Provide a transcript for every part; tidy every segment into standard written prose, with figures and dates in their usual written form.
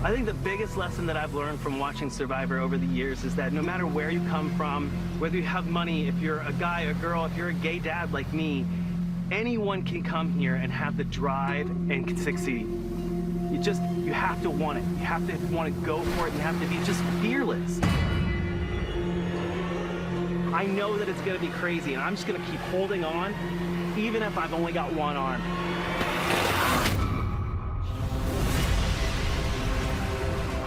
I think the biggest lesson that I've learned from watching Survivor over the years is that no matter where you come from, whether you have money, if you're a guy, a girl, if you're a gay dad like me, anyone can come here and have the drive and can succeed. You have to want it. You have to want to go for it. You have to be just fearless. I know that it's going to be crazy, and I'm just going to keep holding on, even if I've only got one arm.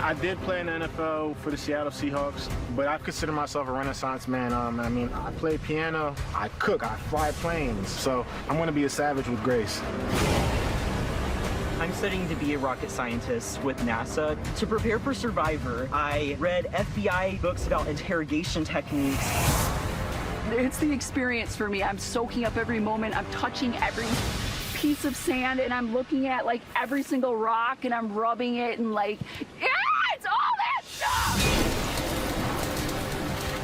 I did play in the NFL for the Seattle Seahawks, but I consider myself a renaissance man. I mean, I play piano, I cook, I fly planes, so I'm gonna be a savage with grace. I'm studying to be a rocket scientist with NASA. To prepare for Survivor, I read FBI books about interrogation techniques. It's the experience for me. I'm soaking up every moment. I'm touching every piece of sand, and I'm looking at like every single rock, and I'm rubbing it, and like, yeah, it's all that stuff.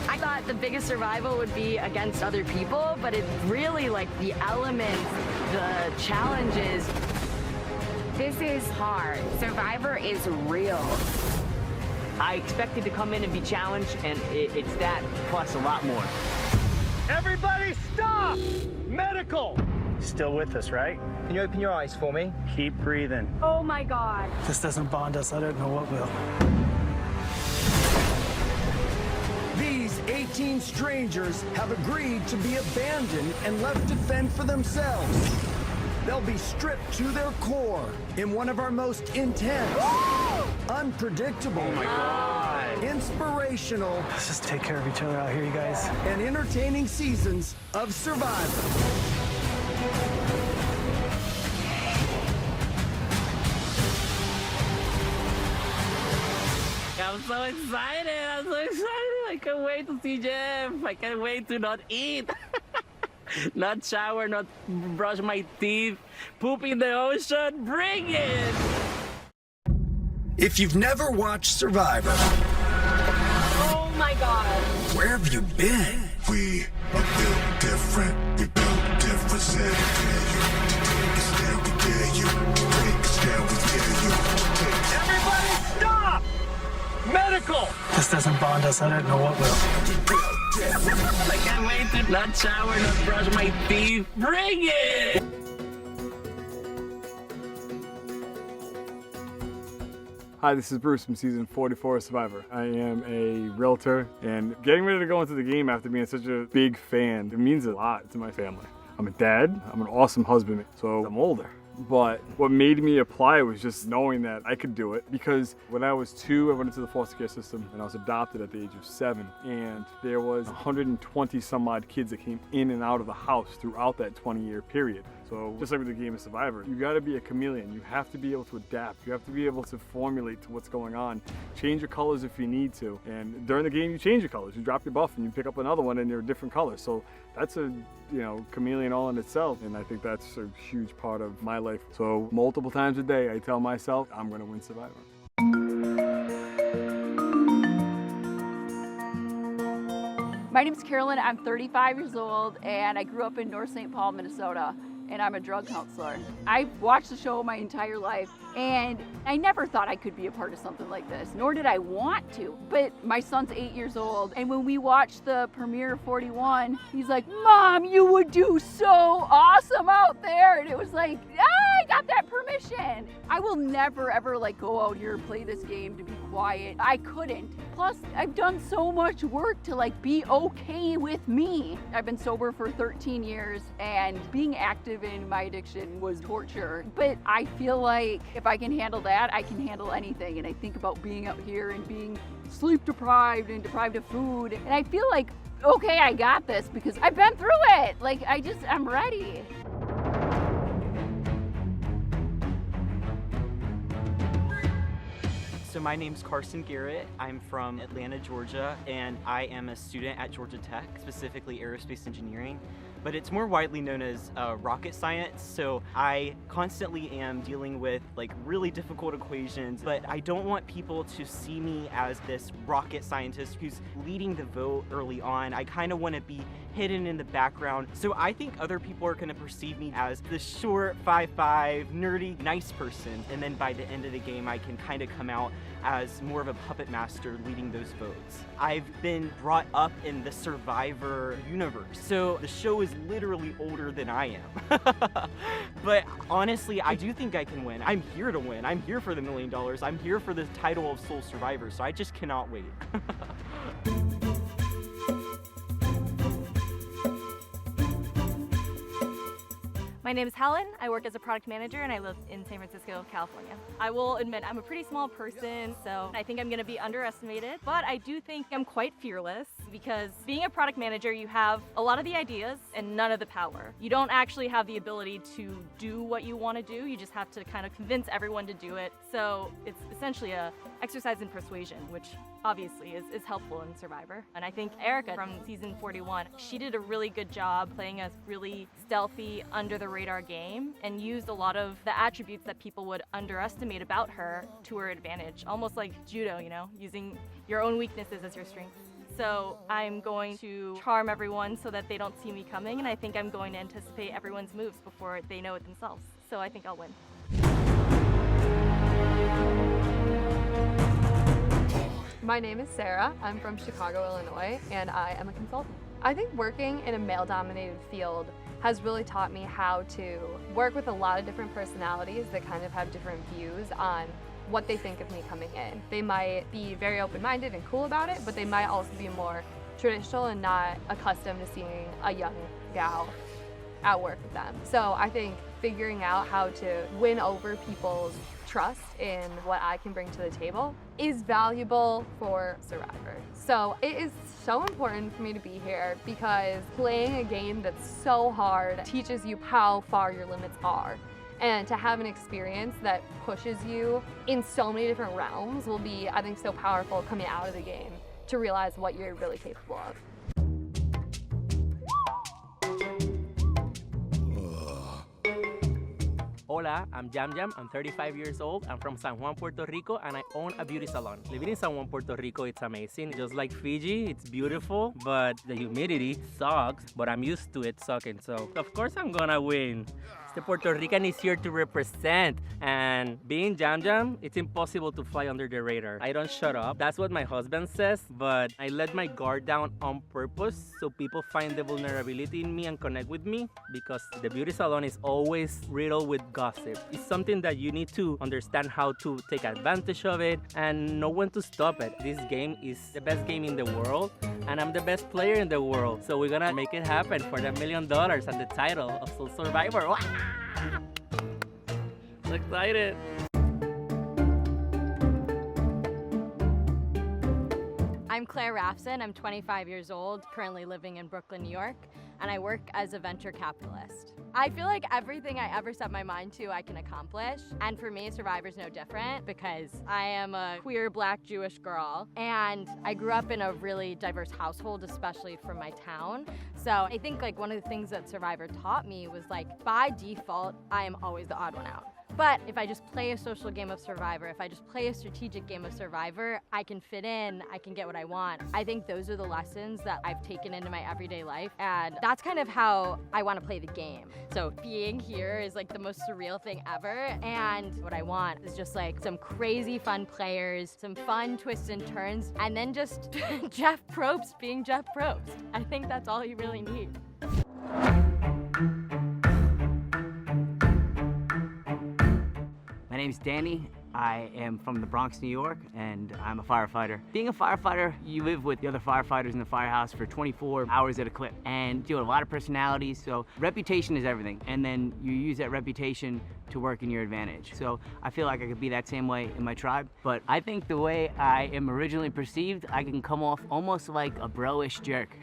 I thought the biggest survival would be against other people, but it's really like the elements, the challenges. This is hard. Survivor is real. I expected to come in and be challenged, and it's that plus a lot more. Everybody stop! Medical! Still with us, right? Can you open your eyes for me? Keep breathing. Oh my God. If this doesn't bond us, I don't know what will. These 18 strangers have agreed to be abandoned and left to fend for themselves. They'll be stripped to their core in one of our most intense, unpredictable, Oh my God. inspirational, Let's just take care of each other out here, you guys. and entertaining seasons of Survivor. I'm so excited. I'm so excited. I can't wait to see Jeff. I can't wait to not eat. Not shower, not brush my teeth, poop in the ocean. Bring it! If you've never watched Survivor, Oh my God. where have you been? We are built different. We built different. Said take a stand, we dare you. Take a stand, we dare you. Everybody stop! Medical! If this doesn't bond us, I don't know what will. I can't wait to not shower, not brush my teeth. Bring it! Hi, this is Bruce from season 44 of Survivor. I am a realtor, and getting ready to go into the game after being such a big fan, it means a lot to my family. I'm a dad, I'm an awesome husband, so I'm older. But what made me apply was just knowing that I could do it, because when I was 2, I went into the foster care system and I was adopted at the age of 7. And there was 120 some odd kids that came in and out of the house throughout that 20-year period. So just like with the game of Survivor, you gotta be a chameleon. You have to be able to adapt. You have to be able to formulate to what's going on. Change your colors if you need to. And during the game, you change your colors. You drop your buff and you pick up another one and they're a different color. So that's a, chameleon all in itself. And I think that's a huge part of my life. So multiple times a day, I tell myself, I'm gonna win Survivor. My name's Carolyn. I'm 35 years old, and I grew up in North St. Paul, Minnesota, and I'm a drug counselor. I've watched the show my entire life, and I never thought I could be a part of something like this, nor did I want to. But my son's 8 years old, and when we watched the premiere of 41, he's like, "Mom, you would do so awesome out there." And it was like, I got that permission. I will never ever go out here and play this game to be quiet. I couldn't. Plus, I've done so much work to be okay with me. I've been sober for 13 years, and being active in my addiction was torture. But I feel like if I can handle that, I can handle anything. And I think about being out here and being sleep deprived and deprived of food. And I feel like, okay, I got this because I've been through it. I'm ready. So my name's Carson Garrett. I'm from Atlanta, Georgia, and I am a student at Georgia Tech, specifically aerospace engineering. but it's more widely known as rocket science. So I constantly am dealing with like really difficult equations, but I don't want people to see me as this rocket scientist who's leading the vote early on. I kind of want to be hidden in the background. So I think other people are going to perceive me as the short 5'5", nerdy, nice person. And then by the end of the game, I can kind of come out as more of a puppet master leading those votes. I've been brought up in the Survivor universe, so the show is literally older than I am. But honestly, I do think I can win. I'm here to win. I'm here for the $1 million. I'm here for the title of Sole Survivor, so I just cannot wait. My name is Helen. I work as a product manager and I live in San Francisco, California. I will admit I'm a pretty small person, so I think I'm gonna be underestimated, but I do think I'm quite fearless because being a product manager, you have a lot of the ideas and none of the power. You don't actually have the ability to do what you want to do. You just have to kind of convince everyone to do it. So it's essentially a exercise in persuasion, which obviously is helpful in Survivor. And I think Erica from season 41, she did a really good job playing a really stealthy, under the radar game and used a lot of the attributes that people would underestimate about her to her advantage. Almost like judo, you know, using your own weaknesses as your strengths. So I'm going to charm everyone so that they don't see me coming, and I think I'm going to anticipate everyone's moves before they know it themselves. So I think I'll win. My name is Sarah. I'm from Chicago, Illinois, and I am a consultant. I think working in a male-dominated field has really taught me how to work with a lot of different personalities that kind of have different views on what they think of me coming in. They might be very open-minded and cool about it, but they might also be more traditional and not accustomed to seeing a young gal at work with them. So I think figuring out how to win over people's trust in what I can bring to the table is valuable for Survivor. So it is so important for me to be here because playing a game that's so hard teaches you how far your limits are. And to have an experience that pushes you in so many different realms will be, I think, so powerful coming out of the game to realize what you're really capable of. Hola, I'm Jam Jam. I'm 35 years old. I'm from San Juan, Puerto Rico, and I own a beauty salon. Living in San Juan, Puerto Rico, it's amazing. Just like Fiji, it's beautiful, but the humidity sucks, but I'm used to it sucking, so of course I'm gonna win. The Puerto Rican is here to represent, and being Jam Jam, it's impossible to fly under the radar. I don't shut up. That's what my husband says, but I let my guard down on purpose so people find the vulnerability in me and connect with me, because the beauty salon is always riddled with gossip. It's something that you need to understand how to take advantage of it and know when to stop it. This game is the best game in the world, and I'm the best player in the world, so we're gonna make it happen for the $1 million and the title of Sole Survivor. So excited. I'm Claire Rafson. I'm 25 years old, currently living in Brooklyn, New York, and I work as a venture capitalist. I feel like everything I ever set my mind to, I can accomplish. And for me, Survivor's no different because I am a queer Black Jewish girl, and I grew up in a really diverse household, especially from my town. So I think like one of the things that Survivor taught me was like, by default, I am always the odd one out. But if I just play a social game of Survivor, if I just play a strategic game of Survivor, I can fit in, I can get what I want. I think those are the lessons that I've taken into my everyday life, and that's kind of how I want to play the game. So being here is like the most surreal thing ever, and what I want is just like some crazy fun players, some fun twists and turns, and then just Jeff Probst being Jeff Probst. I think that's all you really need. My name's Danny. I am from the Bronx, New York, and I'm a firefighter. Being a firefighter, you live with the other firefighters in the firehouse for 24 hours at a clip, and you have a lot of personalities, so reputation is everything, and then you use that reputation to work in your advantage. So I feel like I could be that same way in my tribe, but I think the way I am originally perceived, I can come off almost like a bro-ish jerk.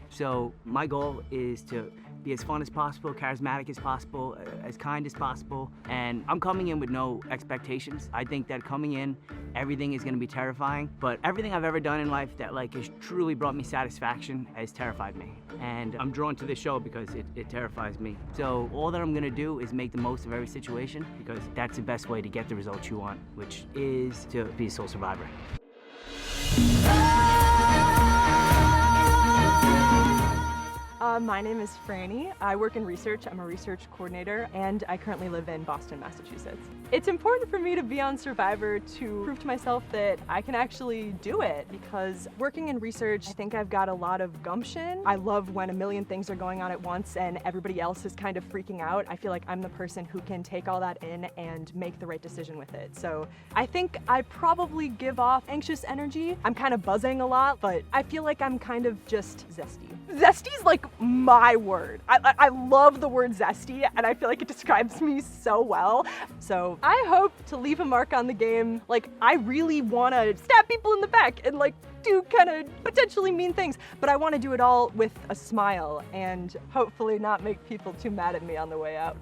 So my goal is to be as fun as possible, charismatic as possible, as kind as possible. And I'm coming in with no expectations. I think that coming in, everything is gonna be terrifying, but everything I've ever done in life that like has truly brought me satisfaction has terrified me. And I'm drawn to this show because it terrifies me. So all that I'm gonna do is make the most of every situation, because that's the best way to get the results you want, which is to be a sole survivor. My name is Franny. I work in research. I'm a research coordinator, and I currently live in Boston, Massachusetts. It's important for me to be on Survivor to prove to myself that I can actually do it, because working in research, I think I've got a lot of gumption. I love when a million things are going on at once and everybody else is kind of freaking out. I feel like I'm the person who can take all that in and make the right decision with it. So I think I probably give off anxious energy. I'm kind of buzzing a lot, but I feel like I'm kind of just zesty. Zesty's like my word. I love the word zesty, and I feel like it describes me so well. So I hope to leave a mark on the game. Like, I really want to stab people in the back and like do kind of potentially mean things, but I want to do it all with a smile and hopefully not make people too mad at me on the way out.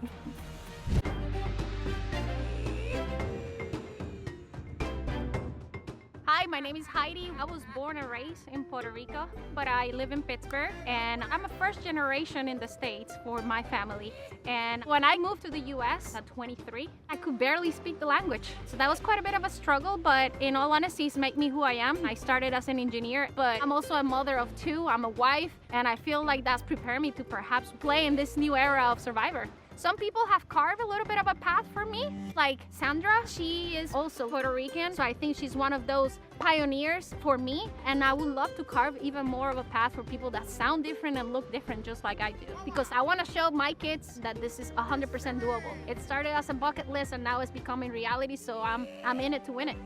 Hi, my name is Heidi. I was born and raised in Puerto Rico, but I live in Pittsburgh, and I'm a first generation in the States for my family. And when I moved to the US at 23, I could barely speak the language. So that was quite a bit of a struggle, but in all honesty, it's made me who I am. I started as an engineer, but I'm also a mother of two. I'm a wife, and I feel like that's prepared me to perhaps play in this new era of Survivor. Some people have carved a little bit of a path for me, like Sandra. She is also Puerto Rican, so I think she's one of those pioneers for me, and I would love to carve even more of a path for people that sound different and look different just like I do, because I want to show my kids that this is 100% doable. It started as a bucket list and now it's becoming reality, so I'm in it to win it.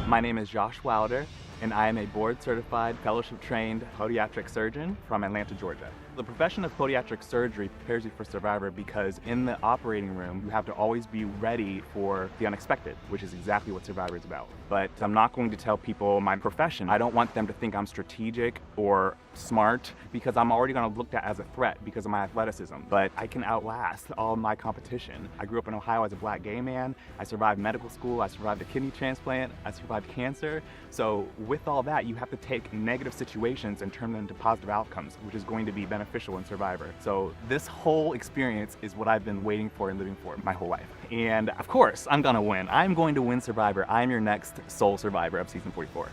My name is Josh Wilder, and I am a board-certified, fellowship-trained podiatric surgeon from Atlanta, Georgia. The profession of podiatric surgery prepares you for Survivor because in the operating room, you have to always be ready for the unexpected, which is exactly what Survivor is about. But I'm not going to tell people my profession. I don't want them to think I'm strategic or smart, because I'm already going to look at as a threat because of my athleticism. But I can outlast all my competition. I grew up in Ohio as a black gay man. I survived medical school. I survived a kidney transplant. I survived cancer. So with all that, you have to take negative situations and turn them into positive outcomes, which is going to be beneficial in Survivor. So this whole experience is what I've been waiting for and living for my whole life. And of course, I'm gonna win. I'm going to win Survivor. I'm your next sole survivor of season 44.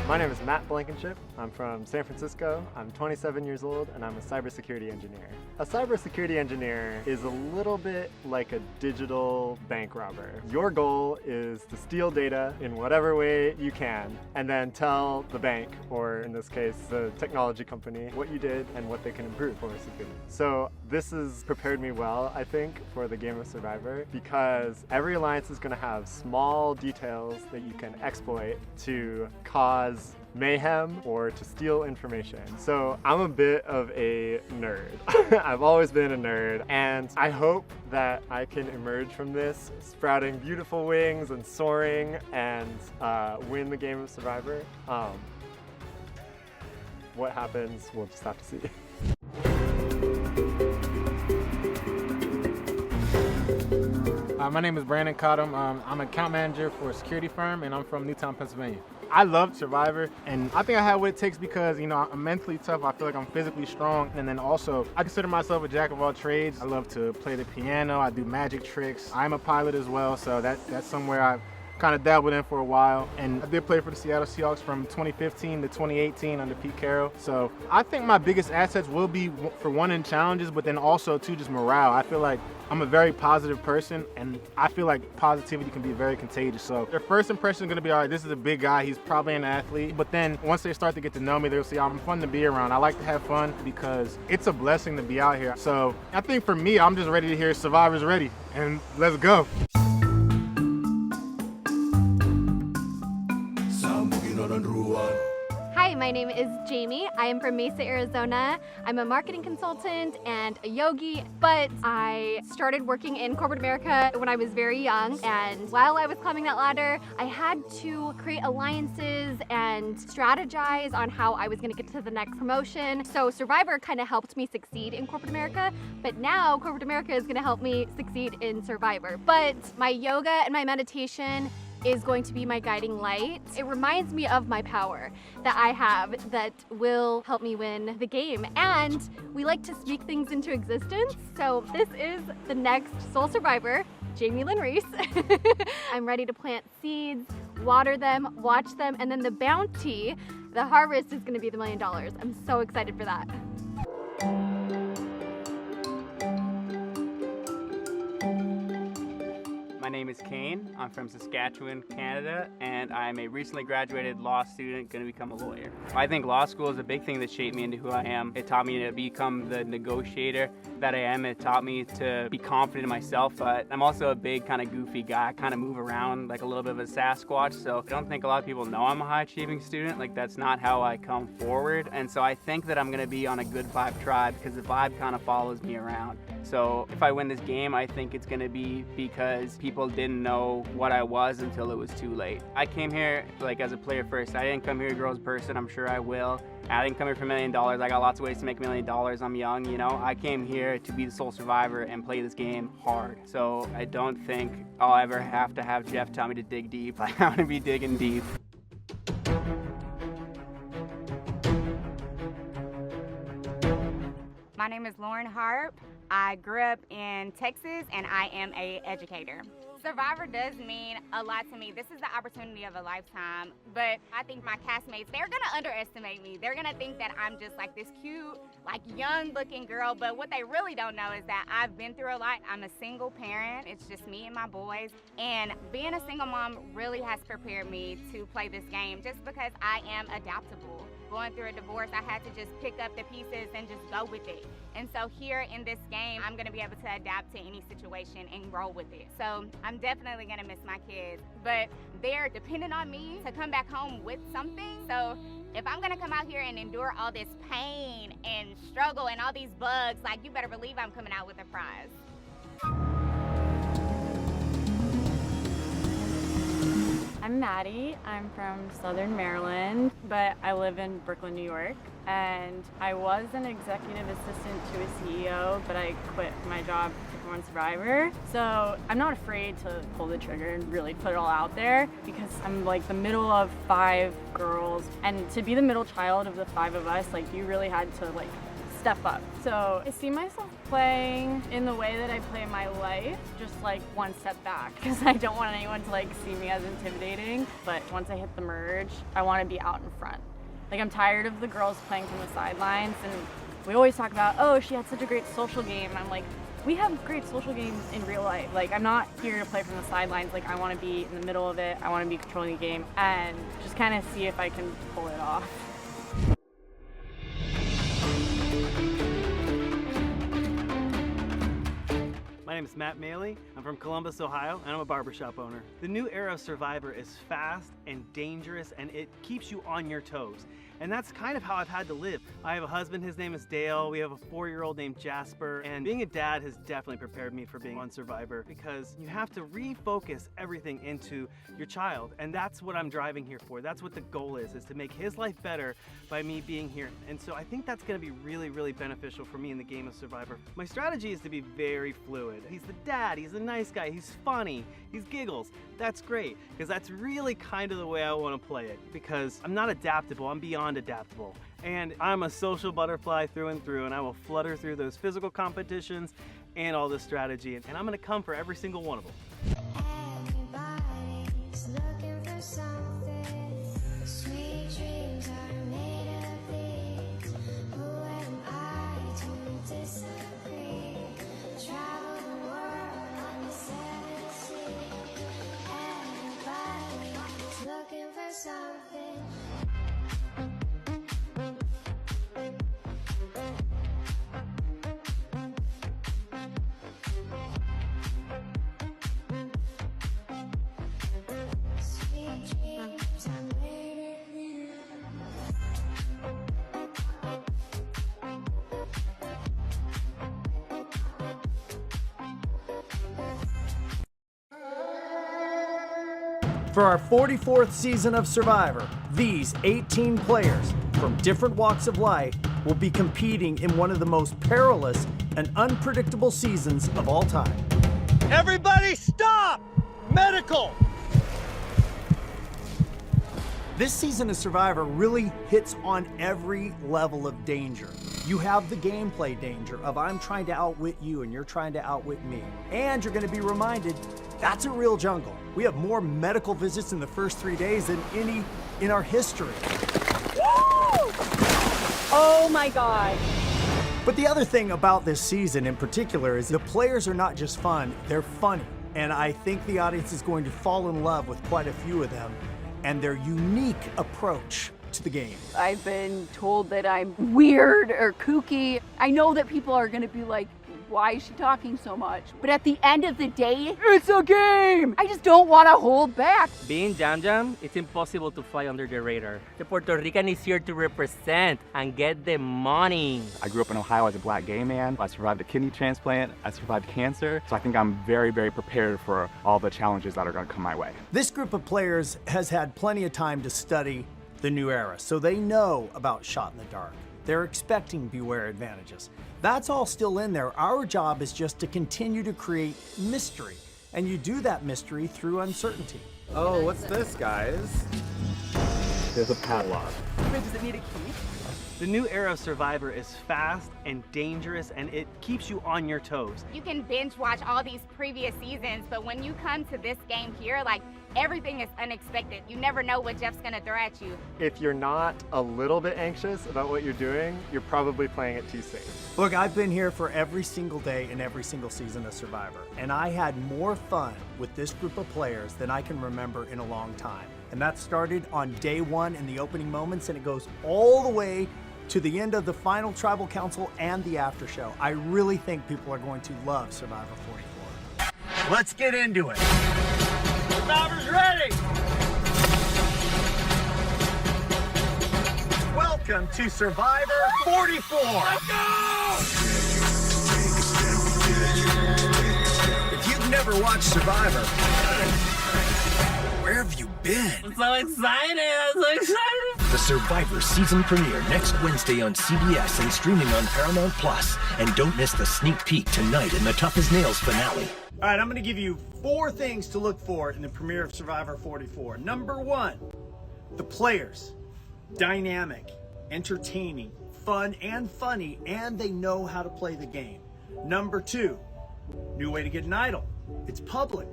My name is Matt Blankenship. I'm from San Francisco. I'm 27 years old and I'm a cybersecurity engineer. A cybersecurity engineer is a little bit like a digital bank robber. Your goal is to steal data in whatever way you can and then tell the bank, or in this case, the technology company, what you did and what they can improve for security. So this has prepared me well, I think, for the game of Survivor, because every alliance is going to have small details that you can exploit to cause mayhem or to steal information. So I'm a bit of a nerd. I've always been a nerd, and I hope that I can emerge from this sprouting beautiful wings and soaring and win the game of Survivor. What happens, we'll just have to see. My name is Brandon Cottom. I'm an account manager for a security firm, and I'm from Newtown, Pennsylvania. I love Survivor, and I think I have what it takes because, you know, I'm mentally tough. I feel like I'm physically strong, and then also I consider myself a jack of all trades. I love to play the piano. I do magic tricks. I'm a pilot as well, so that's somewhere I've kind of dabbled in for a while. And I did play for the Seattle Seahawks from 2015 to 2018 under Pete Carroll. So I think my biggest assets will be, for one, in challenges, but then also two, just morale. I feel like I'm a very positive person, and I feel like positivity can be very contagious. So their first impression is going to be, all right, this is a big guy, he's probably an athlete. But then once they start to get to know me, they'll see I'm fun to be around. I like to have fun because it's a blessing to be out here. So I think for me, I'm just ready to hear Survivor's ready, and let's go. Hi Hi, my name is Jamie. I am from Mesa, Arizona. I'm a marketing consultant and a yogi, but I started working in corporate America when I was very young. And while I was climbing that ladder, I had to create alliances and strategize on how I was gonna get to the next promotion. So Survivor kind of helped me succeed in corporate America, but now corporate America is gonna help me succeed in Survivor. But my yoga and my meditation is going to be my guiding light. It reminds me of my power that I have that will help me win the game. And we like to speak things into existence. So this is the next Soul Survivor, Jamie Lynn Reese. I'm ready to plant seeds, water them, watch them, and then the bounty, the harvest is gonna be the $1 million. I'm so excited for that. My name is Kane. I'm from Saskatchewan, Canada, and I'm a recently graduated law student going to become a lawyer. I think law school is a big thing that shaped me into who I am. It taught me to become the negotiator that I am. It taught me to be confident in myself, but I'm also a big kind of goofy guy. I kind of move around like a little bit of a Sasquatch, so I don't think a lot of people know I'm a high-achieving student. Like, that's not how I come forward, and so I think that I'm going to be on a good vibe tribe because the vibe kind of follows me around. So if I win this game, I think it's going to be because people didn't know what I was until it was too late. I came here like as a player first. I didn't come here to grow as a person. I'm sure I will. I didn't come here for $1 million. I got lots of ways to make $1 million. I'm young, you know. I came here to be the sole survivor and play this game hard. So I don't think I'll ever have to have Jeff tell me to dig deep. I'm gonna be digging deep. My name is Lauren Harp. I grew up in Texas and I am an educator. Survivor does mean a lot to me. This is the opportunity of a lifetime, but I think my castmates, they're gonna underestimate me. They're gonna think that I'm just like this cute, like young looking girl, but what they really don't know is that I've been through a lot. I'm a single parent. It's just me and my boys, and being a single mom really has prepared me to play this game just because I am adaptable. Going through a divorce, I had to just pick up the pieces and just go with it. And so here in this game, I'm gonna be able to adapt to any situation and roll with it. So I'm definitely gonna miss my kids, but they're dependent on me to come back home with something. So if I'm gonna come out here and endure all this pain and struggle and all these bugs, like, you better believe I'm coming out with a prize. I'm Maddie. I'm from Southern Maryland, but I live in Brooklyn, New York. And I was an executive assistant to a CEO, but I quit my job to come on Survivor. So I'm not afraid to pull the trigger and really put it all out there because I'm like the middle of 5 girls. And to be the middle child of the 5 of us, like, you really had to like step up. So I see myself playing in the way that I play my life, just like one step back, because I don't want anyone to like see me as intimidating. But once I hit the merge, I want to be out in front. Like, I'm tired of the girls playing from the sidelines, and we always talk about, oh, she had such a great social game. I'm like, we have great social games in real life. Like, I'm not here to play from the sidelines. Like, I want to be in the middle of it. I want to be controlling the game and just kind of see if I can pull it off. My name is Matt Maley. I'm from Columbus, Ohio, and I'm a barbershop owner. The new era of Survivor is fast and dangerous, and it keeps you on your toes. And that's kind of how I've had to live. I have a husband, his name is Dale. We have a 4-year-old named Jasper. And being a dad has definitely prepared me for being on Survivor because you have to refocus everything into your child. And that's what I'm driving here for. That's what the goal is to make his life better by me being here. And so I think that's gonna be really, really beneficial for me in the game of Survivor. My strategy is to be very fluid. He's the dad, he's a nice guy, he's funny, he's giggles. That's great, because that's really kind of the way I want to play it, because I'm not adaptable, I'm beyond adaptable. And I'm a social butterfly through and through, and I will flutter through those physical competitions and all this strategy, and I'm going to come for every single one of them. Everybody's looking for something. Sweet dreams are made of these. Who am I to disagree? Travel the world on the 7 seas. Everybody's looking for something. Sweet dreams are made of you. For our 44th season of Survivor, these 18 players from different walks of life will be competing in one of the most perilous and unpredictable seasons of all time. Everybody stop! Medical! This season of Survivor really hits on every level of danger. You have the gameplay danger of I'm trying to outwit you and you're trying to outwit me. And you're gonna be reminded, that's a real jungle. We have more medical visits in the first 3 days than any in our history. Woo! Oh my God. But the other thing about this season in particular is the players are not just fun, they're funny. And I think the audience is going to fall in love with quite a few of them and their unique approach to the game. I've been told that I'm weird or kooky. I know that people are gonna be like, why is she talking so much? But at the end of the day, it's a game! I just don't wanna hold back. Being Jam Jam, it's impossible to fly under the radar. The Puerto Rican is here to represent and get the money. I grew up in Ohio as a black gay man. I survived a kidney transplant. I survived cancer. So I think I'm very, very prepared for all the challenges that are going to come my way. This group of players has had plenty of time to study the new era, so they know about shot in the dark. They're expecting beware advantages. That's all still in there. Our job is just to continue to create mystery, and you do that mystery through uncertainty. Oh, what's this, guys? There's a padlock. Wait, does it need a key? The new era of Survivor is fast and dangerous, and it keeps you on your toes. You can binge watch all these previous seasons, but when you come to this game here, like, everything is unexpected. You never know what Jeff's gonna throw at you. If you're not a little bit anxious about what you're doing, you're probably playing it too safe. Look, I've been here for every single day in every single season of Survivor, and I had more fun with this group of players than I can remember in a long time. And that started on day one in the opening moments, and it goes all the way to the end of the final Tribal Council and the after show. I really think people are going to love Survivor 44. Let's get into it. Survivor's ready! Welcome to Survivor 44! Let's go! If you've never watched Survivor, where have you been? I'm so excited! I'm so excited! The Survivor season premiere next Wednesday on CBS and streaming on Paramount Plus. And don't miss the sneak peek tonight in the Tough as Nails finale. All right, I'm gonna give you 4 things to look for in the premiere of Survivor 44. Number 1, the players. Dynamic, entertaining, fun and funny, and they know how to play the game. Number 2, new way to get an idol. It's public,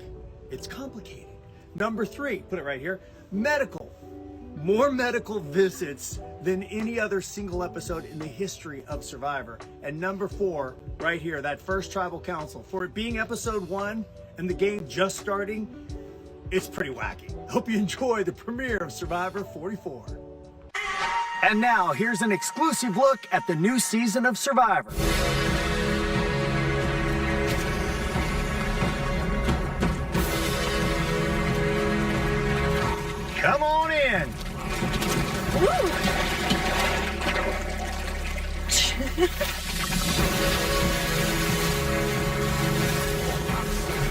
it's complicated. Number 3, put it right here, medical. More medical visits than any other single episode in the history of Survivor. And number 4, right here, that first Tribal Council. For it being episode 1 and the game just starting, it's pretty wacky. Hope you enjoy the premiere of Survivor 44. And now, here's an exclusive look at the new season of Survivor. Come on in.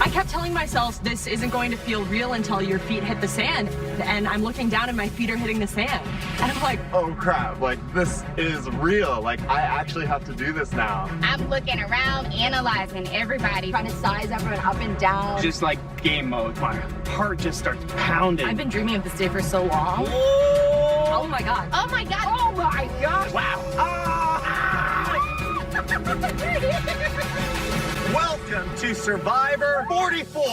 I kept telling myself this isn't going to feel real until your feet hit the sand. And I'm looking down and my feet are hitting the sand. And I'm like, oh crap, like this is real. Like I actually have to do this now. I'm looking around, analyzing everybody, trying to size everyone up and down. Just like game mode, my heart just starts pounding. I've been dreaming of this day for so long. Whoa! Oh my God. Oh my God. Oh my God. Wow. Welcome to Survivor 44.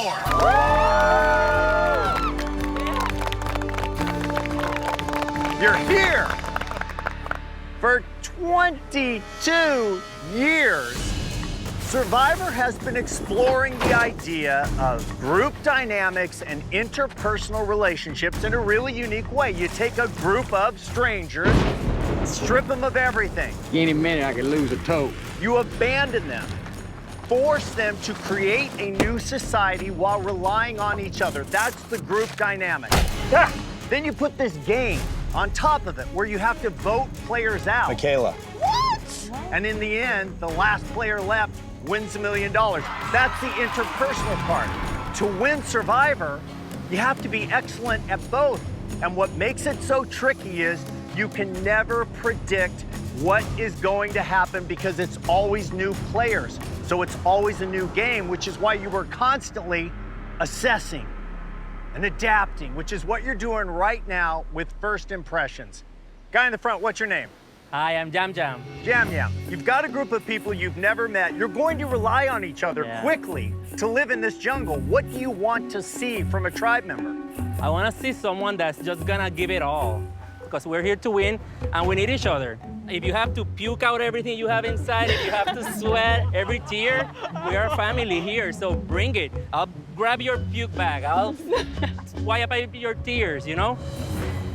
You're here for 22 years. Survivor has been exploring the idea of group dynamics and interpersonal relationships in a really unique way. You take a group of strangers, strip them of everything. Any minute I could lose a toe. You abandon them, force them to create a new society while relying on each other. That's the group dynamic. Then you put this game on top of it where you have to vote players out. Michaela. What? And in the end, the last player left wins $1 million. That's the interpersonal part. To win Survivor, You have to be excellent at both. And what makes it so tricky is you can never predict what is going to happen because it's always new players. So it's always a new game, which is why you were constantly assessing and adapting, which is what you're doing right now with First Impressions. Guy in the front, what's your name? Hi, I'm Jam Jam. Jam Jam. You've got a group of people you've never met. You're going to rely on each other quickly to live in this jungle. What do you want to see from a tribe member? I want to see someone that's just gonna give it all, because we're here to win and we need each other. If you have to puke out everything you have inside, if you have to sweat every tear, we are family here, so bring it. I'll grab your puke bag. I'll wipe up your tears, you know?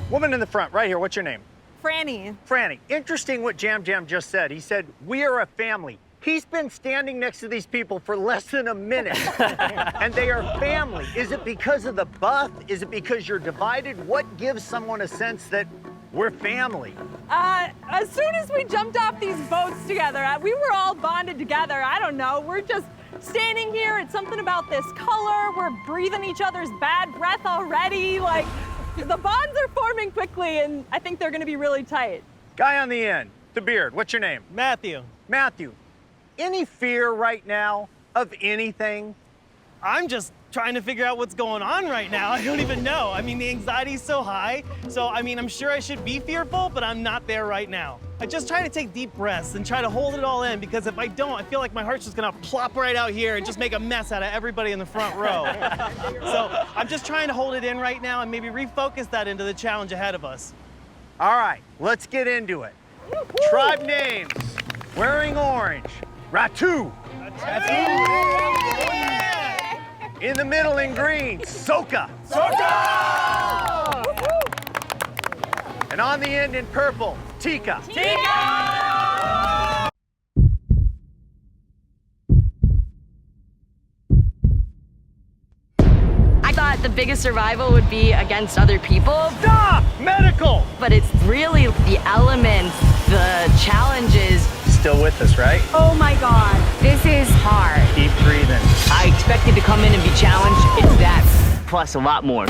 Woman in the front, right here, what's your name? Franny. Franny. Interesting what Jam Jam just said. He said, we are a family. He's been standing next to these people for less than a minute, and they are family. Is it because of the buff? Is it because you're divided? What gives someone a sense that we're family? As soon as we jumped off these boats together, we were all bonded together. I don't know, we're just standing here. It's something about this color. We're breathing each other's bad breath already. Like, the bonds are forming quickly, and I think they're gonna be really tight. Guy on the end, the beard, what's your name? Matthew. Matthew. Any fear right now of anything? I'm just trying to figure out what's going on right now. I don't even know. I mean, the anxiety's so high. So, I mean, I'm sure I should be fearful, but I'm not there right now. I just try to take deep breaths and try to hold it all in, because if I don't, I feel like my heart's just gonna plop right out here and just make a mess out of everybody in the front row. So I'm just trying to hold it in right now and maybe refocus that into the challenge ahead of us. All right, let's get into it. Tribe names, wearing orange, Ratu. In the middle in green, Soka. And on the end in purple, Tika. I thought the biggest survival would be against other people. Stop! Medical! But it's really the elements, the challenges. Still with us, right? Oh my God, this is hard. Keep breathing. I expected to come in and be challenged. It's that, plus a lot more.